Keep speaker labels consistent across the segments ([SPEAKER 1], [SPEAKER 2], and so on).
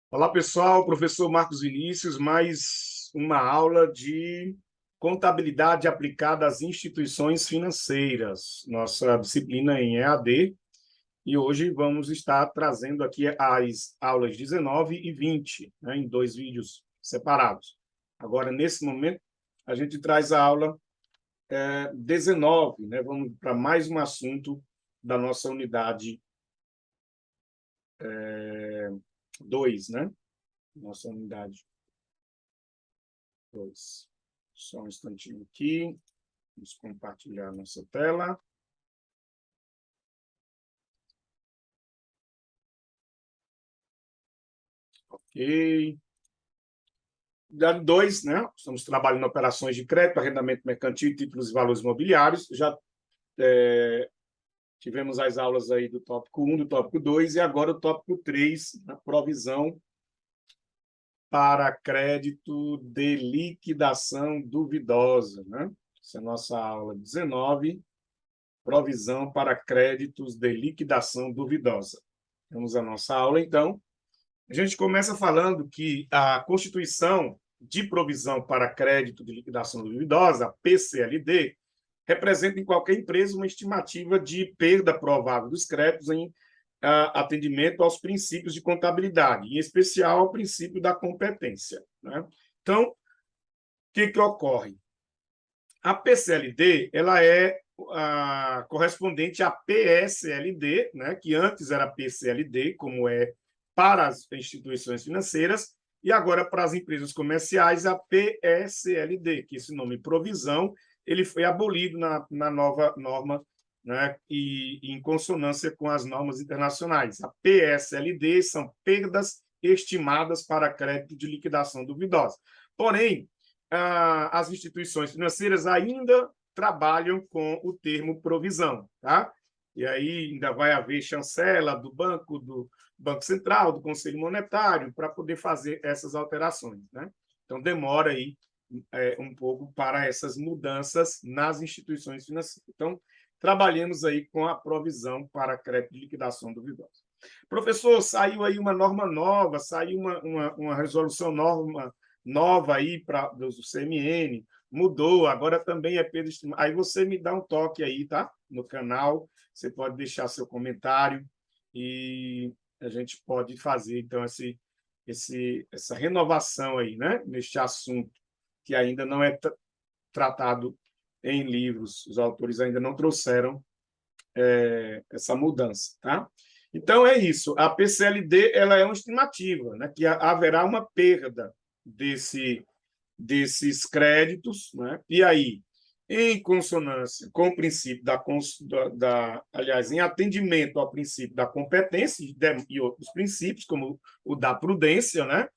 [SPEAKER 1] Olá, pessoal. Professor Marcos Vinícius, mais uma aula de contabilidade aplicada às instituições financeiras, nossa disciplina em EAD. E hoje vamos estar trazendo aqui as aulas 19 e 20, né, em dois vídeos separados. Agora, nesse momento, a gente traz a aula 19, né? Vamos para mais um assunto da nossa unidade 2, né? Nossa unidade 2. Só um instantinho aqui. Vamos compartilhar nossa tela. Ok. Unidade 2, né? Estamos trabalhando em operações de crédito, arrendamento mercantil, títulos e valores imobiliários. Já tivemos as aulas aí do tópico 1, do tópico 2 e agora o tópico 3, a provisão para crédito de liquidação duvidosa, né? Essa é a nossa aula 19, provisão para créditos de liquidação duvidosa. Temos a nossa aula, então. A gente começa falando que a Constituição de Provisão para Crédito de Liquidação Duvidosa, PCLD, representa em qualquer empresa uma estimativa de perda provável dos créditos em atendimento aos princípios de contabilidade, em especial ao princípio da competência, né? Então, o que ocorre? A PCLD ela é correspondente à PSLD, né, que antes era PCLD, como é para as instituições financeiras, e agora para as empresas comerciais, a PSLD, que esse nome provisão, ele foi abolido na nova norma, né, e em consonância com as normas internacionais. A PSLD são perdas estimadas para crédito de liquidação duvidosa. Porém, as instituições financeiras ainda trabalham com o termo provisão, tá? E aí ainda vai haver chancela do Banco Central, do Conselho Monetário, para poder fazer essas alterações, né? Então, demora aí um pouco para essas mudanças nas instituições financeiras. Então, trabalhemos aí com a provisão para crédito de liquidação duvidosa. Professor, saiu aí uma norma nova, saiu uma resolução nova aí para do CMN, mudou, agora também é Pedro Estimado. Aí você me dá um toque aí, tá? No canal, você pode deixar seu comentário e a gente pode fazer, então, essa renovação aí, né? Neste assunto que ainda não é tratado em livros, os autores ainda não trouxeram essa mudança, tá? Então é isso. A PCLD ela é uma estimativa, né? Que haverá uma perda desses créditos, né? E aí, em consonância com o princípio aliás, em atendimento ao princípio da competência e outros princípios, como o da prudência, né?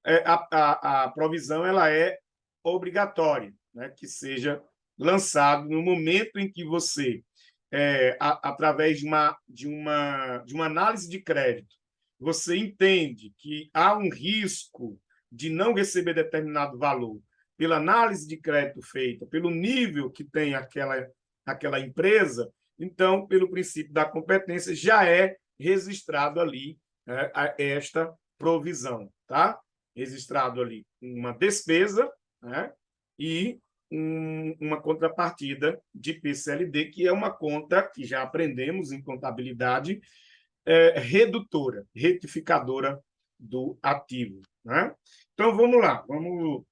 [SPEAKER 1] A provisão ela é obrigatória, né? Que seja lançado no momento em que você, através de uma análise de crédito, você entende que há um risco de não receber determinado valor pela análise de crédito feita, pelo nível que tem aquela empresa, então, pelo princípio da competência, já é registrado ali, né, esta provisão, tá? Registrado ali uma despesa, né, e uma contrapartida de PCLD, que é uma conta que já aprendemos em contabilidade, redutora, retificadora do ativo, né? Então, vamos lá, vamos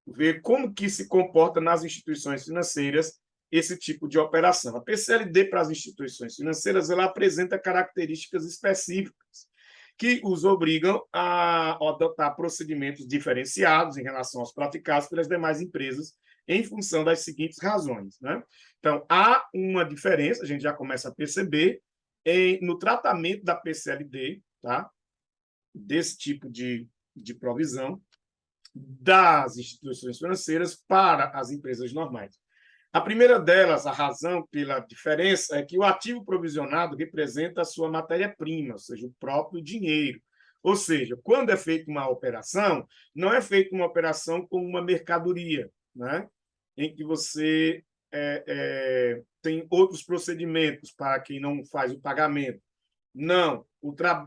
[SPEAKER 1] ver como que se comporta nas instituições financeiras esse tipo de operação. A PCLD para as instituições financeiras ela apresenta características específicas que os obrigam a adotar procedimentos diferenciados em relação aos praticados pelas demais empresas em função das seguintes razões, né? Então, há uma diferença, a gente já começa a perceber, no tratamento da PCLD, tá? Desse tipo de provisão, das instituições financeiras para as empresas normais. A primeira delas, a razão pela diferença, é que o ativo provisionado representa a sua matéria-prima, ou seja, o próprio dinheiro. Ou seja, quando é feita uma operação, não é feita uma operação com uma mercadoria, né? Em que você tem outros procedimentos para quem não faz o pagamento. Não,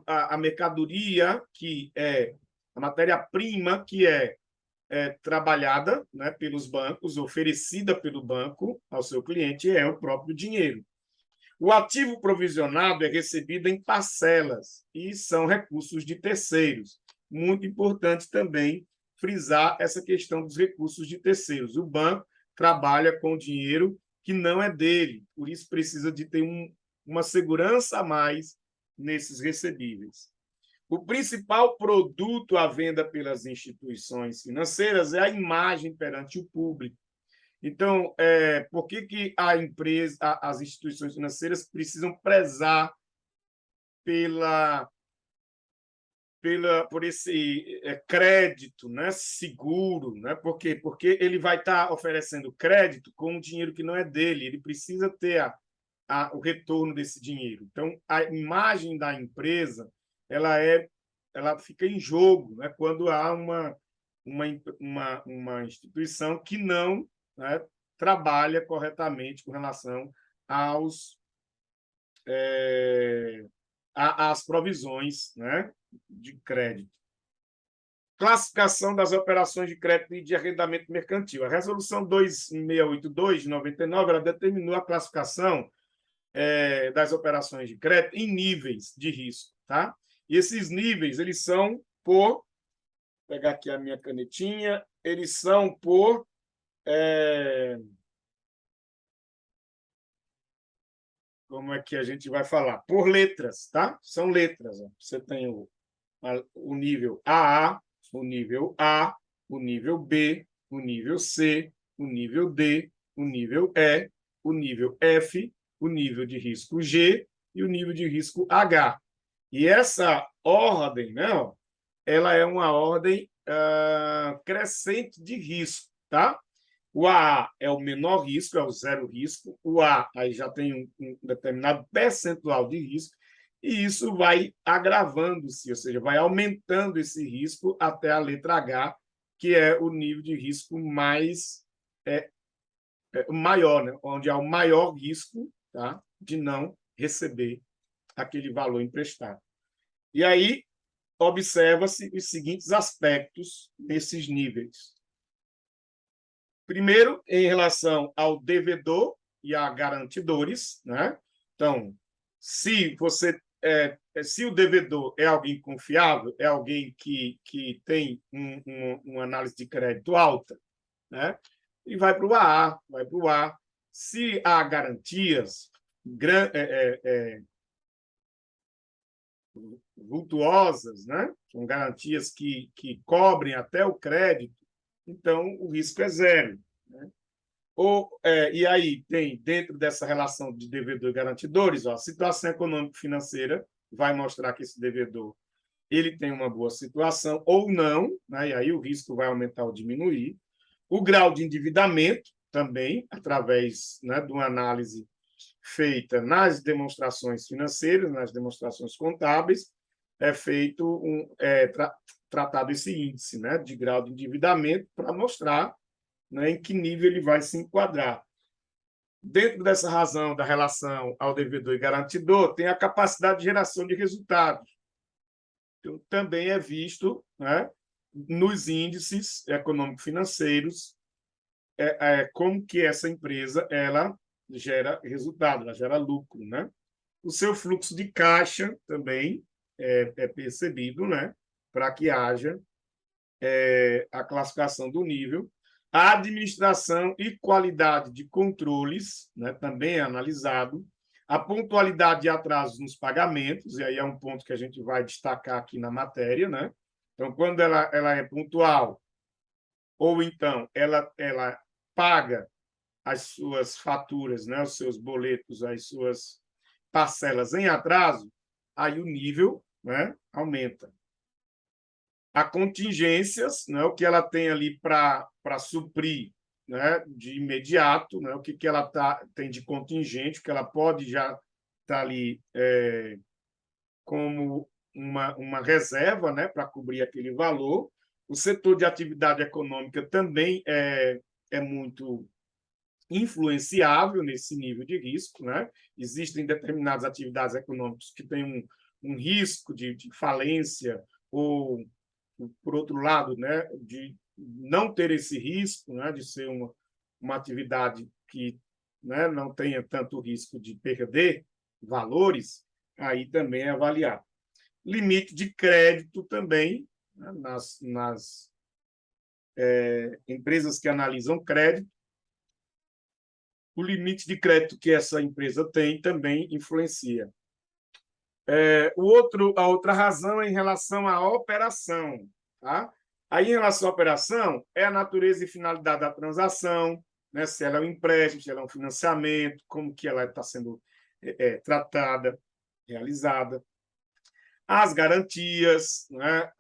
[SPEAKER 1] a mercadoria que é A matéria-prima que é trabalhada, né, pelos bancos, oferecida pelo banco ao seu cliente, é o próprio dinheiro. O ativo provisionado é recebido em parcelas e são recursos de terceiros. Muito importante também frisar essa questão dos recursos de terceiros. O banco trabalha com dinheiro que não é dele, por isso precisa de ter uma segurança a mais nesses recebíveis. O principal produto à venda pelas instituições financeiras é a imagem perante o público. Então, por que a empresa, as instituições financeiras precisam prezar por esse crédito, né, seguro, né? Por quê? Porque ele vai estar oferecendo crédito com um dinheiro que não é dele, ele precisa ter o retorno desse dinheiro. Então, a imagem da empresa ela fica em jogo, né, quando há uma instituição que não, né, trabalha corretamente com relação às provisões, né, de crédito. Classificação das operações de crédito e de arrendamento mercantil. A Resolução 2682, de 99, ela determinou a classificação das operações de crédito em níveis de risco. Tá? E esses níveis, eles são por... Vou pegar aqui a minha canetinha. Eles são por... como é que a gente vai falar? Por letras, tá? São letras. Ó. Você tem o nível AA, o nível A, o nível B, o nível C, o nível D, o nível E, o nível F, o nível de risco G e o nível de risco H. E essa ordem, né, ó, ela é uma ordem crescente de risco, tá? O AA é o menor risco, é o zero risco. O A aí já tem um determinado percentual de risco, e isso vai agravando-se, ou seja, vai aumentando esse risco até a letra H, que é o nível de risco maior, né? Onde há o maior risco, tá, de não receber aquele valor emprestado. E aí observa-se os seguintes aspectos desses níveis. Primeiro, em relação ao devedor e a garantidores, né? Então, se o devedor é alguém confiável, é alguém que tem uma análise de crédito alta, né? E vai para o AA, vai para o A. Se há garantias vultuosas, né? São garantias que cobrem até o crédito, então o risco é zero. Né? E aí tem, dentro dessa relação de devedor e garantidores, ó, a situação econômico-financeira vai mostrar que esse devedor ele tem uma boa situação ou não, né? E aí o risco vai aumentar ou diminuir. O grau de endividamento também, através, né, de uma análise feita nas demonstrações financeiras, nas demonstrações contábeis, é feito tratado esse índice, né, de grau de endividamento para mostrar, né, em que nível ele vai se enquadrar. Dentro dessa razão da relação ao devedor e garantidor, tem a capacidade de geração de resultados. Então, também é visto, né, nos índices econômico-financeiros como que essa empresa ela gera resultado, ela gera lucro. Né? O seu fluxo de caixa também é percebido, né, para que haja a classificação do nível. A administração e qualidade de controles, né, também é analisado. A pontualidade de atrasos nos pagamentos, e aí é um ponto que a gente vai destacar aqui na matéria. Né? Então, quando ela é pontual, ou então ela paga as suas faturas, né, os seus boletos, as suas parcelas em atraso, aí o nível, né, aumenta. Há contingências, né, o que ela tem ali para suprir, né, de imediato, né, o que ela tem de contingente, o que ela pode já estar ali como uma reserva, né, para cobrir aquele valor. O setor de atividade econômica também é muito influenciável nesse nível de risco. Né? Existem determinadas atividades econômicas que têm um risco de falência ou por outro lado, né, de não ter esse risco, né, de ser uma atividade que, né, não tenha tanto risco de perder valores, aí também é avaliado. Limite de crédito também, né, nas empresas que analisam crédito, o limite de crédito que essa empresa tem também influencia. A outra razão é em relação à operação. Tá? Aí, em relação à operação, é a natureza e finalidade da transação, né? Se ela é um empréstimo, se ela é um financiamento, como que ela está sendo tratada, realizada. As garantias, né?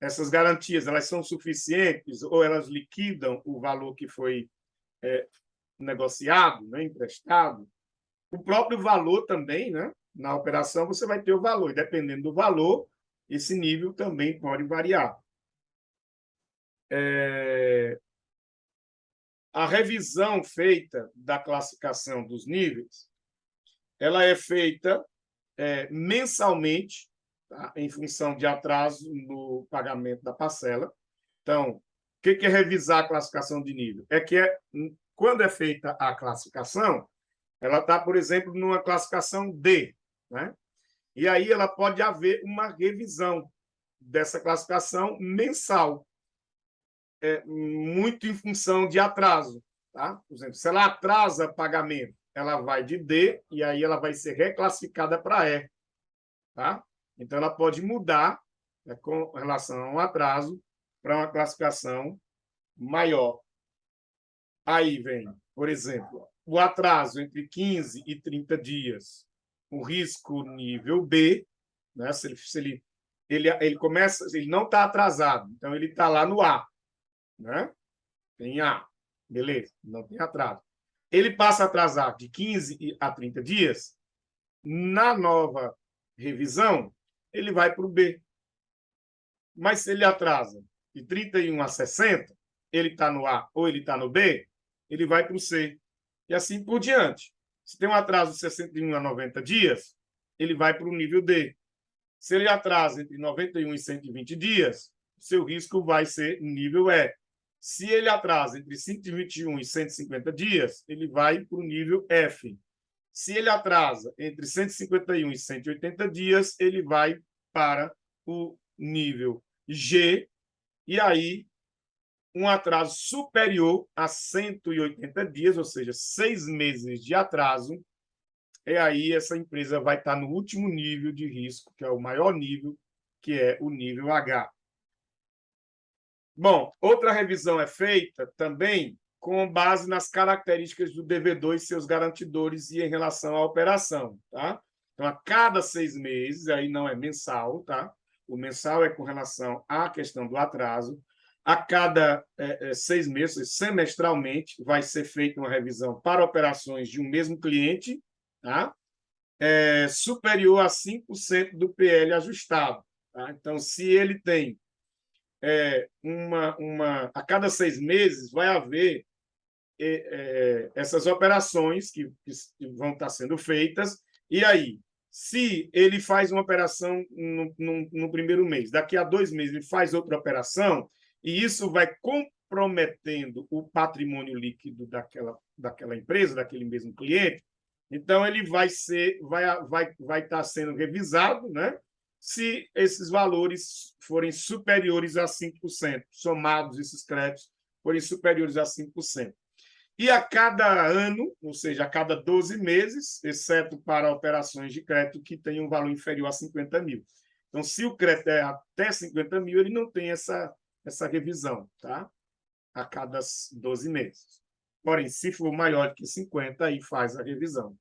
[SPEAKER 1] Essas garantias, elas são suficientes ou elas liquidam o valor que foi negociado, né? Emprestado? O próprio valor também, né? Na operação, você vai ter o valor, e dependendo do valor, esse nível também pode variar. A revisão feita da classificação dos níveis, ela é feita mensalmente, tá? Em função de atraso no pagamento da parcela. Então, o que é revisar a classificação de nível? Quando é feita a classificação, ela está, por exemplo, numa classificação D, né? E aí ela pode haver uma revisão dessa classificação mensal, muito em função de atraso. Tá? Por exemplo, se ela atrasa pagamento, ela vai de D e aí ela vai ser reclassificada para E. Tá? Então, ela pode mudar, né, com relação a um atraso para uma classificação maior. Aí vem, por exemplo, o atraso entre 15 e 30 dias, o risco nível B, né? Se ele começa, ele não está atrasado, então ele está lá no A, né? Tem A, beleza, não tem atraso. Ele passa a atrasar de 15 a 30 dias, na nova revisão, ele vai para o B. Mas se ele atrasa de 31 a 60, ele está no A ou ele está no B, ele vai para o C. E assim por diante. Se tem um atraso de 61 a 90 dias, ele vai para o nível D. Se ele atrasa entre 91 e 120 dias, seu risco vai ser nível E. Se ele atrasa entre 121 e 150 dias, ele vai para o nível F. Se ele atrasa entre 151 e 180 dias, ele vai para o nível G. E aí, um atraso superior a 180 dias, ou seja, 6 meses de atraso, e aí essa empresa vai estar no último nível de risco, que é o maior nível, que é o nível H. Bom, outra revisão é feita também com base nas características do devedor e seus garantidores e em relação à operação. Tá? Então, a cada 6 meses, aí não é mensal, tá? O mensal é com relação à questão do atraso. A cada 6 meses, semestralmente, vai ser feita uma revisão para operações de um mesmo cliente, tá? Superior a 5% do PL ajustado. Tá? Então, se ele tem a cada 6 meses, vai haver essas operações que vão estar sendo feitas. E aí, se ele faz uma operação no primeiro mês, daqui a 2 meses ele faz outra operação, e isso vai comprometendo o patrimônio líquido daquela empresa, daquele mesmo cliente, então ele vai estar sendo revisado, né? Se esses valores forem superiores a 5%, somados esses créditos forem superiores a 5%. E a cada ano, ou seja, a cada 12 meses, exceto para operações de crédito que tenham um valor inferior a 50 mil. Então, se o crédito é até 50 mil, ele não tem essa revisão, tá? A cada 12 meses. Porém, se for maior que 50, aí faz a revisão.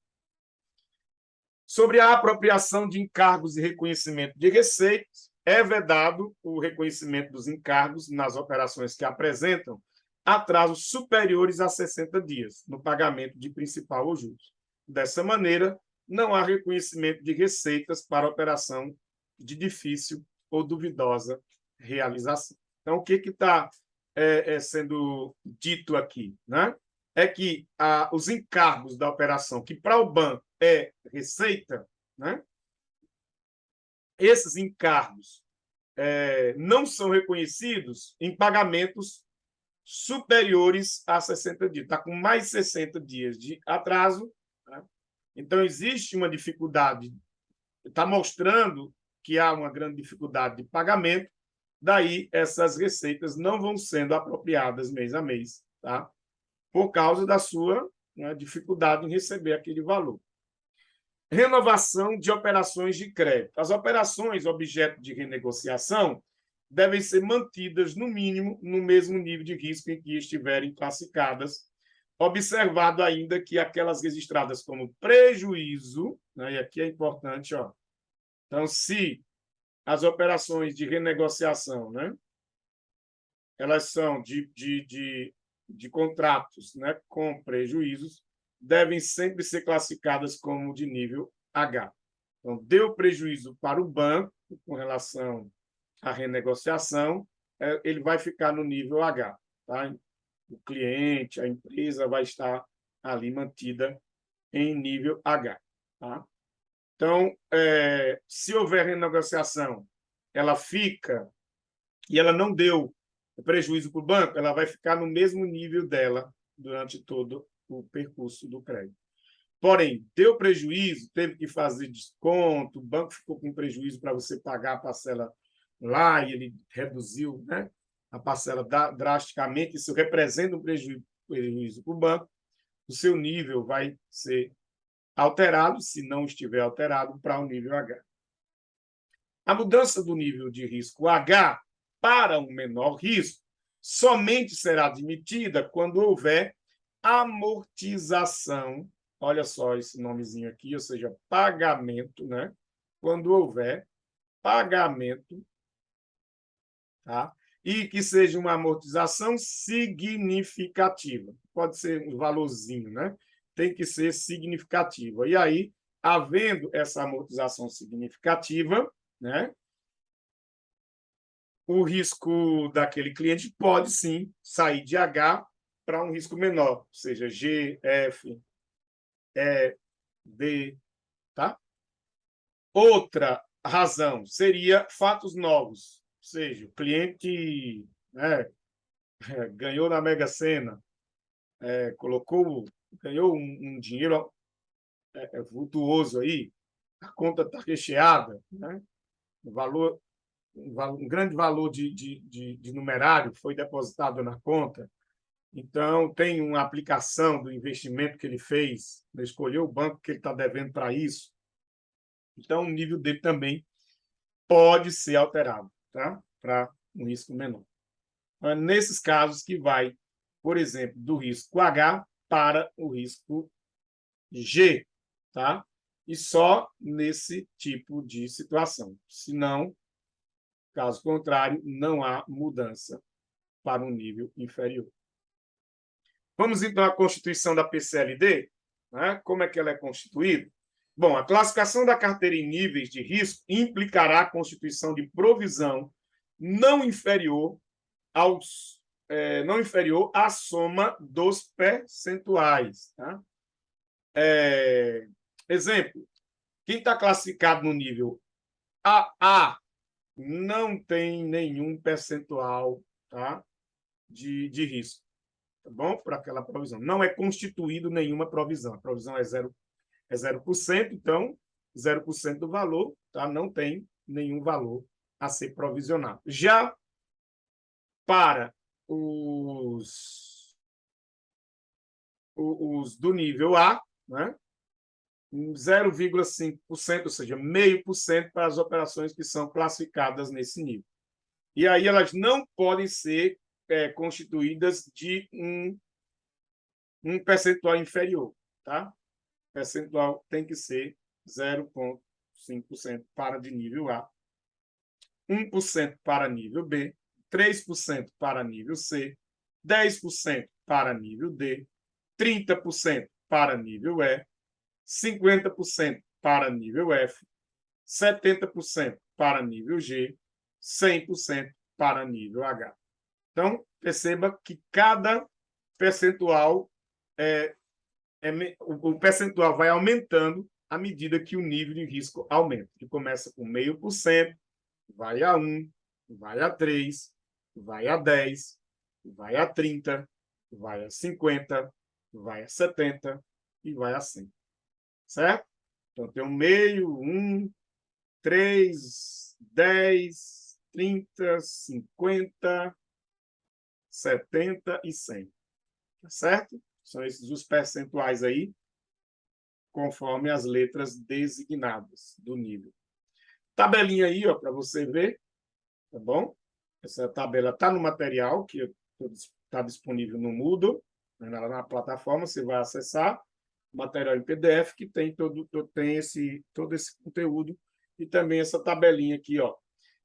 [SPEAKER 1] Sobre a apropriação de encargos e reconhecimento de receitas, é vedado o reconhecimento dos encargos nas operações que apresentam atrasos superiores a 60 dias no pagamento de principal ou juros. Dessa maneira, não há reconhecimento de receitas para operação de difícil ou duvidosa realização. Então, o que está sendo dito aqui? Né? É que os encargos da operação, que para o banco é receita, né? Esses encargos não são reconhecidos em pagamentos superiores a 60 dias. Está com mais 60 dias de atraso, né? Então, existe uma dificuldade, está mostrando que há uma grande dificuldade de pagamento, daí essas receitas não vão sendo apropriadas mês a mês, tá? Por causa da sua, né, dificuldade em receber aquele valor. Renovação de operações de crédito. As operações objeto de renegociação devem ser mantidas, no mínimo, no mesmo nível de risco em que estiverem classificadas, observado ainda que aquelas registradas como prejuízo, né, e aqui é importante, ó, então, se as operações de renegociação, né, elas são de contratos, né, com prejuízos, devem sempre ser classificadas como de nível H. Então, deu prejuízo para o banco com relação à renegociação, ele vai ficar no nível H. Tá? O cliente, a empresa vai estar ali mantida em nível H. Tá? Então, se houver renegociação, ela fica e ela não deu prejuízo para o banco, ela vai ficar no mesmo nível dela durante todo o percurso do crédito. Porém, deu prejuízo, teve que fazer desconto, o banco ficou com prejuízo para você pagar a parcela lá e ele reduziu, né, a parcela drasticamente, isso representa um prejuízo para o banco, o seu nível vai ser alterado, se não estiver alterado, para o nível H. A mudança do nível de risco H para um menor risco somente será admitida quando houver amortização, olha só esse nomezinho aqui, ou seja, pagamento, né? Quando houver pagamento, tá? E que seja uma amortização significativa. Pode ser um valorzinho, né? Tem que ser significativa. E aí, havendo essa amortização significativa, né? O risco daquele cliente pode sim sair de H para um risco menor, ou seja, G, F, E, D, tá? Outra razão seria fatos novos, ou seja, o cliente, né, ganhou na Mega Sena, ganhou um dinheiro vultuoso aí, a conta está recheada, né? Valor, um grande valor de numerário foi depositado na conta. Então, tem uma aplicação do investimento que ele fez, ele escolheu o banco que ele está devendo para isso. Então, o nível dele também pode ser alterado, tá? Para um risco menor. É nesses casos que vai, por exemplo, do risco H para o risco G, tá? E só nesse tipo de situação. Senão, caso contrário, não há mudança para um nível inferior. Vamos, então, à constituição da PCLD. Né? Como é que ela é constituída? Bom, a classificação da carteira em níveis de risco implicará a constituição de provisão não inferior não inferior à soma dos percentuais. Tá? Exemplo, quem está classificado no nível AA não tem nenhum percentual, tá, de risco, tá bom? Por aquela provisão. Não é constituído nenhuma provisão. A provisão é 0%, então 0% do valor, tá? Não tem nenhum valor a ser provisionado. Já para os do nível A, né? 0,5%, ou seja, 0,5% para as operações que são classificadas nesse nível. E aí elas não podem ser constituídas de um percentual inferior, tá? O percentual tem que ser 0,5% para de nível A, 1% para nível B, 3% para nível C, 10% para nível D, 30% para nível E, 50% para nível F, 70% para nível G, 100% para nível H. Então, perceba que cada percentual o percentual vai aumentando à medida que o nível de risco aumenta. Que começa com 0,5%, vai a 1%, vai a 3, vai a 10, vai a 30, vai a 50, vai a 70 e vai a 100. Certo? Então, tem um meio, 1, 3, 10, 30, 50, 70 e 100. Tá certo? São esses os percentuais aí, conforme as letras designadas do nível. Tabelinha aí, ó, para você ver, tá bom? Essa tabela está no material, que está disponível no Moodle, né, na plataforma, você vai acessar, material em PDF, que tem todo esse conteúdo, e também essa tabelinha aqui, ó,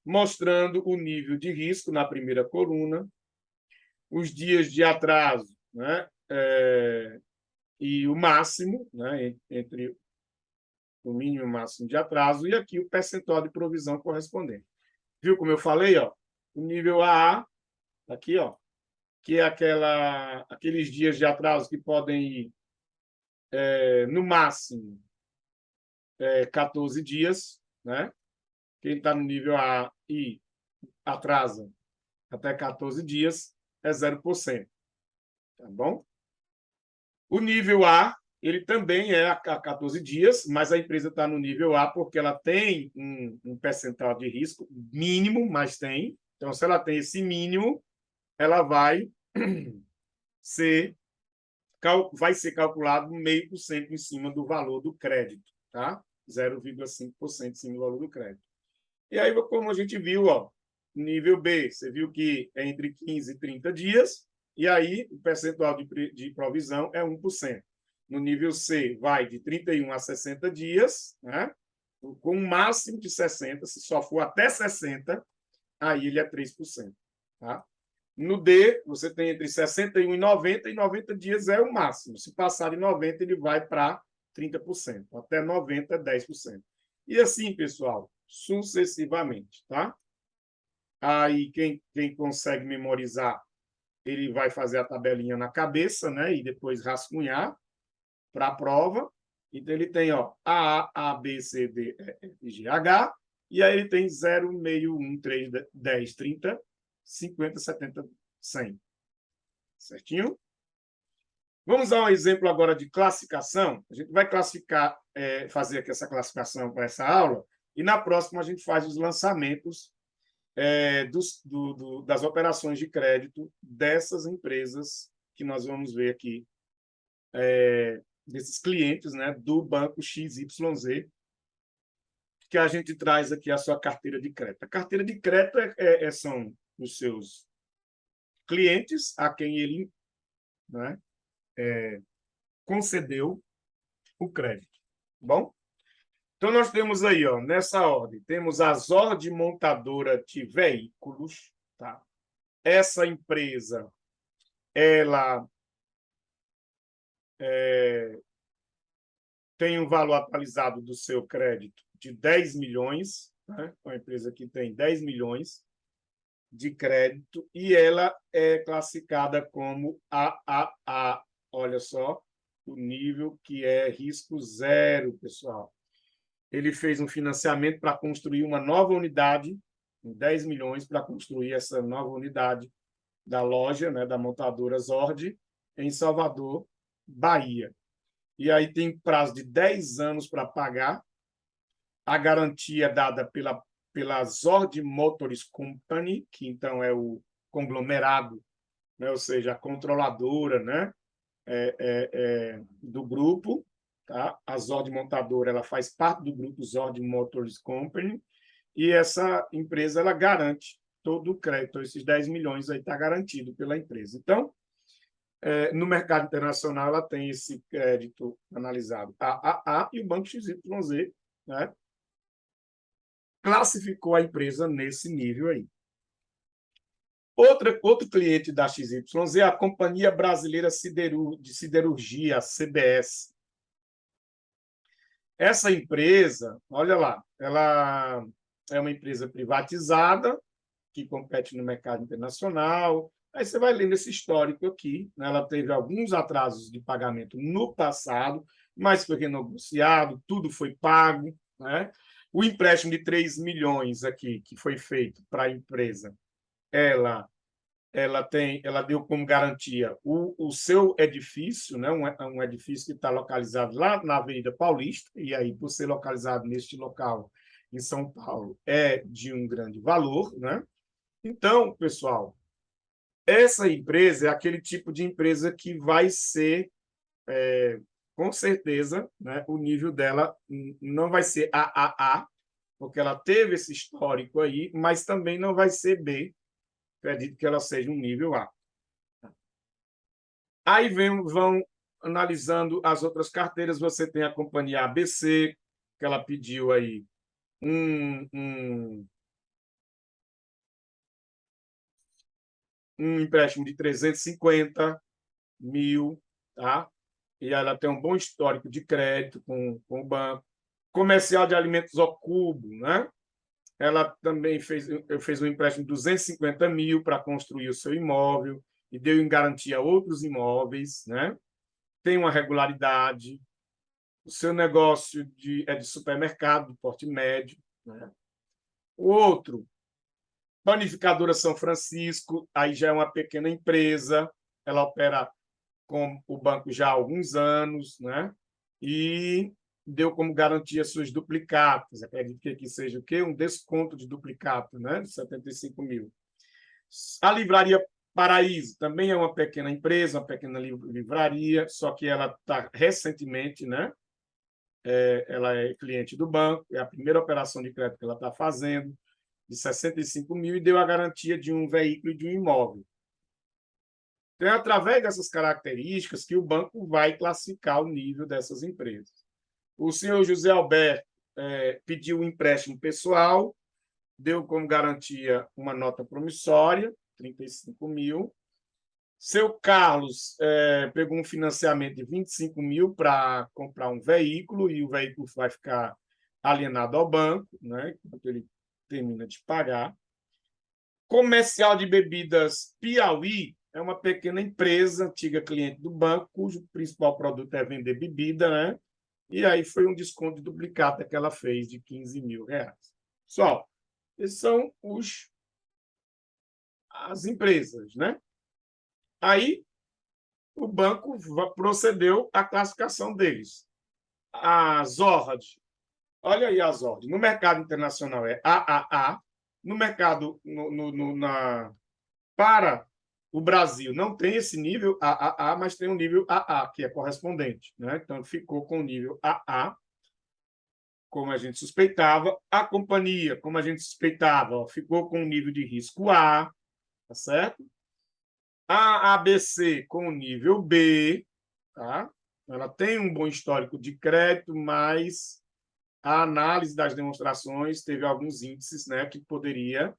[SPEAKER 1] mostrando o nível de risco na primeira coluna, os dias de atraso, né, e o máximo, né, entre o mínimo e o máximo de atraso, e aqui o percentual de provisão correspondente. Viu como eu falei, ó? O nível AA, aqui, ó, que é aqueles dias de atraso que podem ir, no máximo, 14 dias, né? Quem está no nível A e atrasa até 14 dias é 0%, tá bom? O nível A, ele também é a 14 dias, mas a empresa está no nível A porque ela tem um percentual de risco mínimo, mas tem. Então, se ela tem esse mínimo, ela vai ser calculado 0,5% em cima do valor do crédito, tá? 0,5% em cima do valor do crédito. E aí, como a gente viu, ó, nível B, você viu que é entre 15 e 30 dias, e aí o percentual de provisão é 1%. No nível C, vai de 31 a 60 dias, né? Com um máximo de 60, se só for até 60, aí ele é 3%. Tá? No D, você tem entre 61 e 90 dias é o máximo. Se passar de 90, ele vai para 30%. Até 90 é 10%. E assim, pessoal, sucessivamente, tá? Aí, quem consegue memorizar, ele vai fazer a tabelinha na cabeça, né? E depois rascunhar para a prova. Então, ele tem, ó, A, B, C, D, E, F, G, H. E aí ele tem 0, meio, 1, 3, 10, 30, 50, 70, 100. Certinho? Vamos dar um exemplo agora de classificação. A gente vai classificar, fazer aqui essa classificação para essa aula, e na próxima a gente faz os lançamentos das operações de crédito dessas empresas que nós vamos ver aqui, desses clientes, né, do banco XYZ, que a gente traz aqui a sua carteira de crédito. A carteira de crédito são os seus clientes a quem ele, né, concedeu o crédito. Bom? Então, nós temos aí, ó, nessa ordem, temos a Zord Montadora de Veículos. Tá? Essa empresa, ela tem um valor atualizado do seu crédito de 10 milhões, né? Uma empresa que tem 10 milhões de crédito, e ela é classificada como AAA. Olha só o nível que é risco zero, pessoal. Ele fez um financiamento para construir uma nova unidade, 10 milhões para construir essa nova unidade da loja, né, da montadora Zord, em Salvador, Bahia. E aí tem prazo de 10 anos para pagar. A garantia é dada pela Zord Motors Company, que então é o conglomerado, né, ou seja, a controladora, né, do grupo. Tá? A Zord Montadora, ela faz parte do grupo Zord Motors Company, e essa empresa ela garante todo o crédito. Esses 10 milhões aí está garantido pela empresa. Então, no mercado internacional, ela tem esse crédito analisado AAA, e o Banco XYZ, né, classificou a empresa nesse nível aí. Outro cliente da XYZ é a Companhia Brasileira de Siderurgia, CBS. Essa empresa, olha lá, ela é uma empresa privatizada que compete no mercado internacional. Aí você vai lendo esse histórico aqui, né? Ela teve alguns atrasos de pagamento no passado, mas foi renegociado, tudo foi pago, né? O empréstimo de 3 milhões aqui, que foi feito para a empresa, ela deu como garantia o seu edifício, né? Um edifício que está localizado lá na Avenida Paulista, e aí, por ser localizado neste local em São Paulo, é de um grande valor, né? Então, pessoal, essa empresa é aquele tipo de empresa que vai ser, com certeza, né, o nível dela não vai ser AAA, porque ela teve esse histórico aí, mas também não vai ser B. Acredito que ela seja um nível A. Aí vão analisando as outras carteiras. Você tem a companhia ABC, que ela pediu aí um empréstimo de 350 mil, tá? E ela tem um bom histórico de crédito com o banco. Comercial de alimentos ao cubo, né? Ela também fez um empréstimo de 250 mil para construir o seu imóvel e deu em garantia outros imóveis, né? Tem uma regularidade. O seu negócio é de supermercado, de porte médio, né? O outro, Panificadora São Francisco, aí já é uma pequena empresa, ela opera com o banco já há alguns anos, né? E deu como garantia suas duplicatas. Acredito que aqui seja o quê? Um desconto de duplicato, né? De 75 mil. A Livraria Paraíso também é uma pequena empresa, uma pequena livraria, só que ela está recentemente, né? Ela é cliente do banco, é a primeira operação de crédito que ela está fazendo, de 65 mil, e deu a garantia de um veículo e de um imóvel. Então, é através dessas características que o banco vai classificar o nível dessas empresas. O senhor José Alberto pediu um empréstimo pessoal, deu como garantia uma nota promissória, 35 mil. Seu Carlos pegou um financiamento de 25 mil para comprar um veículo, e o veículo vai ficar alienado ao banco, né, enquanto ele termina de pagar. Comercial de Bebidas Piauí é uma pequena empresa, antiga cliente do banco, cujo principal produto é vender bebida, né? E aí foi um desconto de duplicata que ela fez de 15 mil reais. Só, esses são as empresas, né? Aí o banco procedeu à classificação deles. A Zord, olha aí a Zord, no mercado internacional é AAA, no mercado, para o Brasil não tem esse nível AAA, mas tem um nível AA, que é correspondente, né? Então ficou com o nível AA, como a gente suspeitava. A companhia, como a gente suspeitava, ficou com o nível de risco A, tá certo? A ABC com o nível B, tá? Ela tem um bom histórico de crédito, mas a análise das demonstrações teve alguns índices, né, que poderia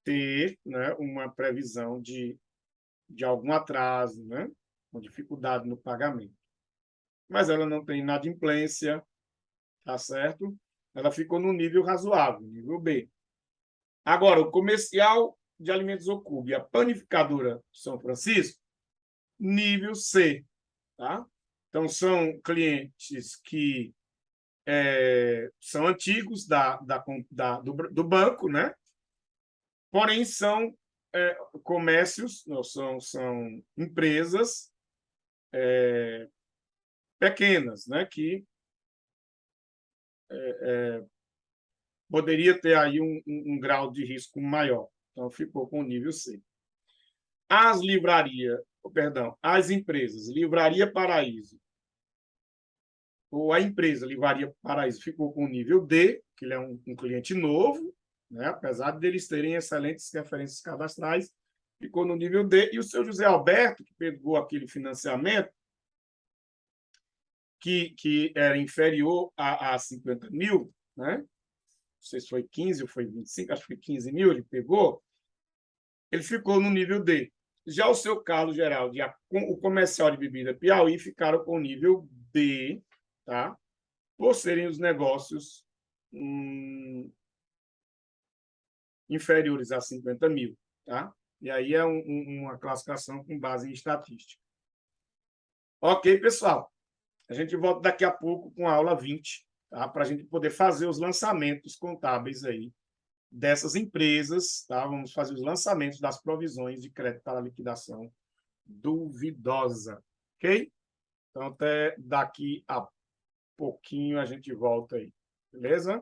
[SPEAKER 1] ter, né, uma previsão de algum atraso, né, uma dificuldade no pagamento. Mas ela não tem inadimplência, tá certo? Ela ficou no nível razoável, nível B. Agora, o comercial de alimentos ao cubo e a panificadora São Francisco, nível C, tá? Então, são clientes que são antigos do banco, né? Porém, são comércios, não, são empresas pequenas, né? Que poderia ter aí um grau de risco maior. Então, ficou com o nível C. As empresas, Livraria Paraíso, ou a empresa Livraria Paraíso ficou com o nível D, que ele é um cliente novo, né? Apesar de eles terem excelentes referências cadastrais, ficou no nível D. E o seu José Alberto, que pegou aquele financiamento, que era inferior a 50 mil, né? Não sei se foi 15 ou foi 25, acho que foi 15 mil, ele pegou, ele ficou no nível D. Já o seu Carlos Geraldo e o comercial de bebida Piauí ficaram com o nível B, tá? Por serem os negócios inferiores a 50 mil, tá? E aí é uma classificação com base em estatística. Ok, pessoal? A gente volta daqui a pouco com a aula 20. tá? Para a gente poder fazer os lançamentos contábeis aí dessas empresas, tá? Vamos fazer os lançamentos das provisões de crédito para liquidação duvidosa, ok? Então, até daqui a pouquinho a gente volta aí, beleza?